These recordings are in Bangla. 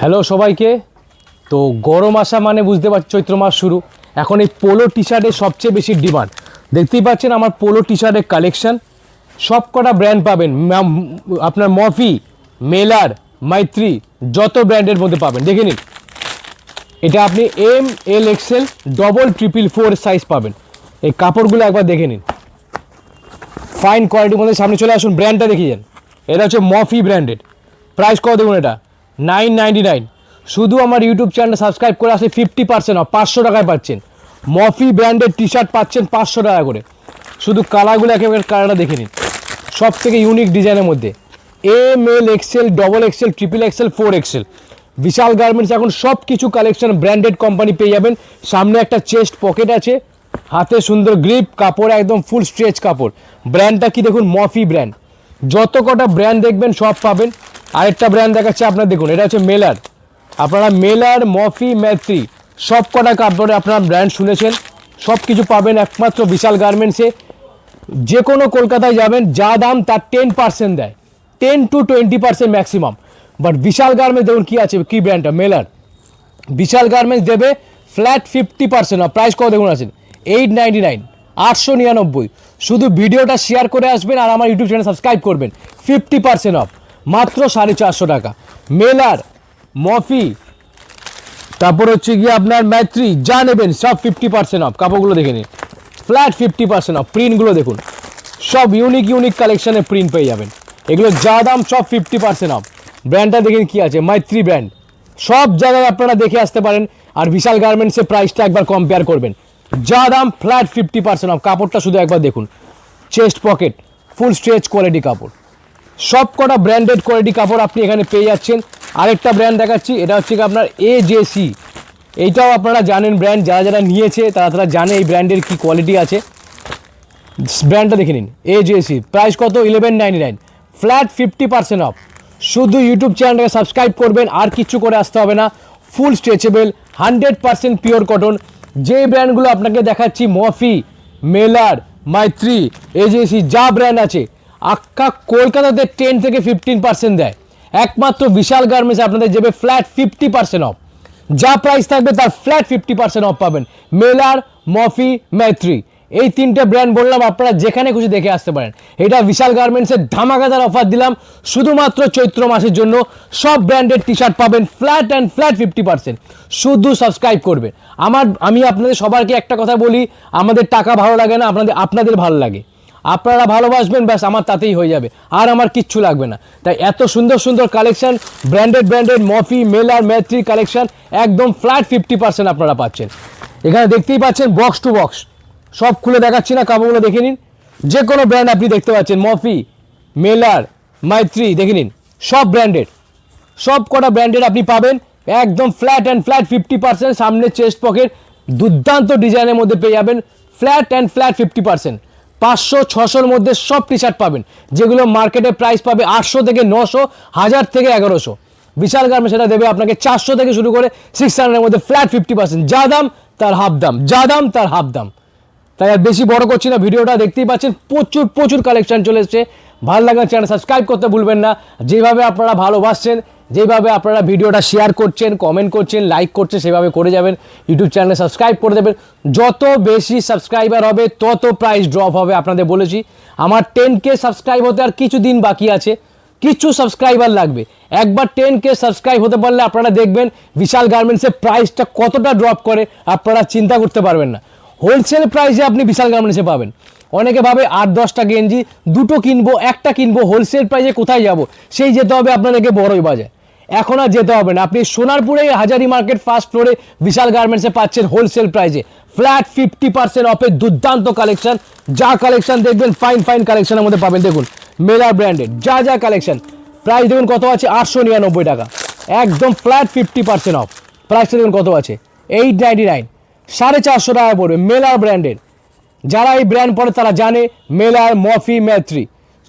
হ্যালো সবাইকে। তো গরম আসা মানে বুঝতে পারছি চৈত্র মাস শুরু। এখন এই পোলো টি শার্টের সবচেয়ে বেশি ডিমান্ড। দেখতেই পাচ্ছেন আমার পোলো টি শার্টের কালেকশন। সব কটা ব্র্যান্ড পাবেন, আপনার মফি, মেলার, মাইত্রী, যত ব্র্যান্ডের মধ্যে পাবেন দেখে নিন। এটা আপনি M, L, XL, double, triple, 4 size পাবেন। এই কাপড়গুলো একবার দেখে নিন, ফাইন কোয়ালিটির মধ্যে। সামনে চলে আসুন, ব্র্যান্ডটা দেখিয়ে যান। এটা হচ্ছে মফি ব্র্যান্ডেড। প্রাইস কত দেখুন, এটা 999। শুধু আমার ইউটিউব চ্যানেল সাবস্ক্রাইব করে আসলে 50% অফ, 500 টাকায় পাচ্ছেন। মফি ব্র্যান্ডেড টি শার্ট পাচ্ছেন 500 টাকা করে। শুধু কালারগুলো একেবারে কালারটা দেখে নিন, সব থেকে ইউনিক ডিজাইনের মধ্যে। M, L, XL, double XL, triple XL, 4 XL. Bishal garments এখন সব কিছু কালেকশন ব্র্যান্ডেড কোম্পানি পেয়ে যাবেন। সামনে একটা চেস্ট পকেট আছে, হাতে সুন্দর গ্রিপ, কাপড় একদম ফুল স্ট্রেচ কাপড়। ব্র্যান্ডটা কি দেখুন, মফি ব্র্যান্ড। যত কটা ব্র্যান্ড দেখবেন সব পাবেন। আরেকটা ব্র্যান্ড দেখাচ্ছে আপনার, দেখুন এটা হচ্ছে মেলার। আপনারা মেলার, মফি, ম্যাত্রি সব কটা কাপড়ে আপনারা ব্র্যান্ড শুনেছেন। সব কিছু পাবেন একমাত্র বিশাল গার্মেন্টসে। যে কোনো কলকাতায় যাবেন, যা দাম তার 10% দেয়, 10 to 20% maximum. But Bishal garments দেখুন কী আছে, কী ব্র্যান্ডটা, মেলার। বিশাল গার্মেন্টস দেবে ফ্ল্যাট 50% অফ। প্রাইস কত দেখুন আছেন, 899, 899। শুধু ভিডিওটা শেয়ার করে আসবেন আর আমার ইউটিউব চ্যানেল সাবস্ক্রাইব করবেন, 50% অফ, মাত্র 450 টাকা। মেলার, মফি, তারপর হচ্ছে গিয়ে আপনার ম্যাত্রি, যা নেবেন সব 50% অফ। কাপড়গুলো দেখে নিন, ফ্ল্যাট 50% অফ। প্রিন্টগুলো দেখুন, সব ইউনিক ইউনিক কালেকশানে প্রিন্ট পেয়ে যাবেন। এগুলো যা দাম সব 50% অফ। ব্র্যান্ডটা দেখেন কী আছে, মাইত্রী ব্র্যান্ড। সব জায়গায় আপনারা দেখে আসতে পারেন। আর বিশাল গার্মেন্টসের প্রাইসটা একবার কম্পেয়ার করবেন, যা দাম ফ্ল্যাট 50% অফ। কাপড়টা শুধু একবার দেখুন, চেস্ট পকেট, ফুল স্ট্রেচ কোয়ালিটি কাপড়। সব কটা ব্র্যান্ডেড কোয়ালিটি কাপড় আপনি এখানে পেয়ে যাচ্ছেন। আরেকটা ব্র্যান্ড দেখাচ্ছি, এটা হচ্ছে আপনার AJC। এইটাও আপনারা জানেন ব্র্যান্ড, যারা যারা নিয়েছে তারা জানে এই ব্র্যান্ডের কী কোয়ালিটি আছে। ব্র্যান্ডটা দেখে নিন, AJC। প্রাইস কত, 1199, ফ্ল্যাট 50% অফ। শুধু ইউটিউব চ্যানেলটাকে সাবস্ক্রাইব করবেন, আর কিছু করে আসতে হবে না। ফুল স্ট্রেচেবল, 100% পিওর কটন। যে ব্র্যান্ডগুলো আপনাকে দেখাচ্ছি, মফি, মেলার, মাইত্রী, AJC, যা ব্র্যান্ড আছে, আক্কা কলকাতাতে 10 থেকে 15% দেয়। একমাত্র বিশাল গার্মেন্টস আপনাদের যাবে ফ্ল্যাট 50% অফ। যা প্রাইস থাকবে তার ফ্ল্যাট 50% অফ পাবেন। মেলার, মফি, ম্যাত্রী, এই তিনটে ব্র্যান্ড বললাম, আপনারা যেখানে খুশি দেখে আসতে পারেন। এটা বিশাল গার্মেন্টসের ধামাকাদার অফার দিলাম শুধুমাত্র চৈত্র মাসের জন্য। সব ব্র্যান্ডের টি শার্ট পাবেন ফ্ল্যাট অ্যান্ড ফ্ল্যাট 50%। শুধু সাবস্ক্রাইব করবেন। আমি আপনাদের সবাইকে একটা কথা বলি, আমাদের টাকা ভালো লাগে না, আপনাদের ভালো লাগে। আপনারা ভালোবাসবেন, ব্যাস আমার তাতেই হয়ে যাবে, আর আমার কিচ্ছু লাগবে না। তাই এত সুন্দর সুন্দর কালেকশন, ব্র্যান্ডেড মফি, মেলার, ম্যাত্রি কালেকশন একদম ফ্ল্যাট 50% আপনারা পাচ্ছেন। এখানে দেখতেই পাচ্ছেন বক্স টু বক্স, সব খুলে দেখাচ্ছি না, কাপড়গুলো দেখে নিন। যে কোনো ব্র্যান্ড আপনি দেখতে পাচ্ছেন, মফি, মেলার, মাইত্রী, দেখে নিন, সব ব্র্যান্ডেড। সব কটা ব্র্যান্ডেড আপনি পাবেন একদম ফ্ল্যাট অ্যান্ড ফ্ল্যাট 50%। সামনে চেস্ট পকেট দুর্দান্ত ডিজাইনের মধ্যে পেয়ে যাবেন, ফ্ল্যাট অ্যান্ড ফ্ল্যাট 50%। 500-600-র মধ্যে সব টি শার্ট পাবেন, যেগুলো মার্কেটে প্রাইস পাবে 800 থেকে 900, 1000 থেকে 1100। বিশাল গার্মেন্টস সেটা দেবে আপনাকে 400 থেকে শুরু করে 600-এর মধ্যে ফ্ল্যাট 50%। যা দাম তার হাফ দাম, যা দাম তার হাফ দাম। তাই আর বেশি বড় করছি না, ভিডিওটা দেখতেই পাচ্ছেন, প্রচুর প্রচুর কালেকশন চলে এসছে। ভালো লাগলে চ্যানেল সাবস্ক্রাইব করতে ভুলবেন না। যেভাবে আপনারা ভালোবাসছেন, যেভাবে আপনারা ভিডিওটা শেয়ার করছেন, কমেন্ট করছেন, লাইক করছেন, সেভাবে করে যাবেন। ইউটিউব চ্যানেলে সাবস্ক্রাইব করে দেবেন। যত বেশি সাবস্ক্রাইবার হবে তত প্রাইস ড্রপ হবে। আপনাদের বলেছি, আমার 10K সাবস্ক্রাইব হতে আর কিছু দিন বাকি আছে, কিছু সাবস্ক্রাইবার লাগবে। একবার 10K সাবস্ক্রাইব হতে পারলে আপনারা দেখবেন বিশাল গার্মেন্টসের প্রাইসটা কতটা ড্রপ করে, আপনারা চিন্তা করতে পারবেন না। হোলসেল প্রাইসে আপনি বিশাল গার্মেন্টসে পাবেন। অনেকে ভাবে 8-10টা গেঞ্জি, দুটো কিনবো, একটা কিনবো, হোলসেল প্রাইসে কোথায় যাব? সেই যেতে হবে আপনাদেরকে বড়ই বাজার। এখন আর যেতে হবে না, আপনি সোনারপুরে হাজারি মার্কেট ফার্স্ট ফ্লোরে বিশাল গার্মেন্টসে পাচ্ছেন হোলসেল প্রাইসে ফ্ল্যাট 50% অফে দুর্দান্ত কালেকশন। যা কালেকশন দেখবেন ফাইন ফাইন কালেকশনের মধ্যে পাবেন। দেখুন মেলার ব্র্যান্ডেড যা যা কালেকশন, প্রাইস দেখুন কত আছে, 899 টাকা, একদম ফ্ল্যাট 50% অফ। প্রাইসটা দেখুন কত আছে, 899, 450 টাকা পড়বে। মেলার ব্র্যান্ডের, যারা এই ব্র্যান্ড পড়ে তারা জানে মেলার, মফি, ম্যাত্রি,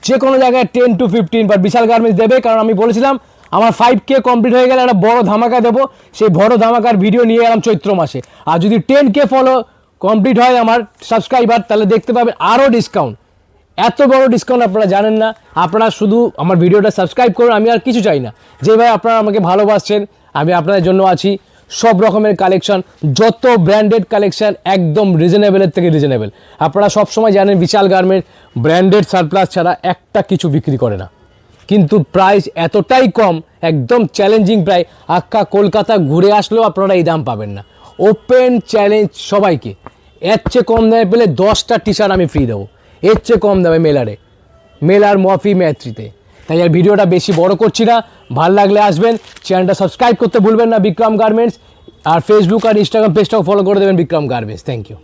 যে কোনো জায়গায় 10 to 15 বাট বিশাল গার্মেন্টস দেবে। কারণ আমি বলেছিলাম আমার 5K কমপ্লিট হয়ে গেলে একটা বড় ধামাকা দেবো, সেই বড় ধামাকার ভিডিও নিয়ে এলাম চৈত্র মাসে। আর যদি 10K ফলো কমপ্লিট হয় আমার সাবস্ক্রাইবার, তাহলে দেখতে পাবেন আরও ডিসকাউন্ট। এত বড় ডিসকাউন্ট আপনারা জানেন না। আপনারা শুধু আমার ভিডিওটা সাবস্ক্রাইব করুন, আমি আর কিছু চাই না। যেভাবে আপনারা আমাকে ভালোবাসছেন, আমি আপনাদের জন্য আছি। সব রকমের কালেকশন, যত ব্র্যান্ডেড কালেকশন একদম রিজনেবলের থেকে রিজনেবল। আপনারা সবসময় জানেন বিশাল গার্মেন্ট ব্র্যান্ডেড সারপ্লাস ছাড়া একটা কিছু বিক্রি করে না, কিন্তু প্রাইস এতটাই কম, একদম চ্যালেঞ্জিং প্রাইস। আক্কা কলকাতা ঘুরে আসলেও আপনারা এই দাম পাবেন না। ওপেন চ্যালেঞ্জ সবাইকে, এর চেয়ে কম দামে পেলে 10টা টি শার্ট আমি ফ্রি দেবো, এর চেয়ে কম দামে মেলার মফি ম্যাট্রিতে। তাই আর ভিডিওটা বেশি বড় করছি না, ভালো লাগলে আসবেন, চ্যানেলটা সাবস্ক্রাইব করতে ভুলবেন না বিক্রম গার্মেন্টস, আর ফেসবুক আর ইনস্টাগ্রাম পেজটাও ফলো করে দেবেন বিক্রম গার্মেন্টস। Thank you.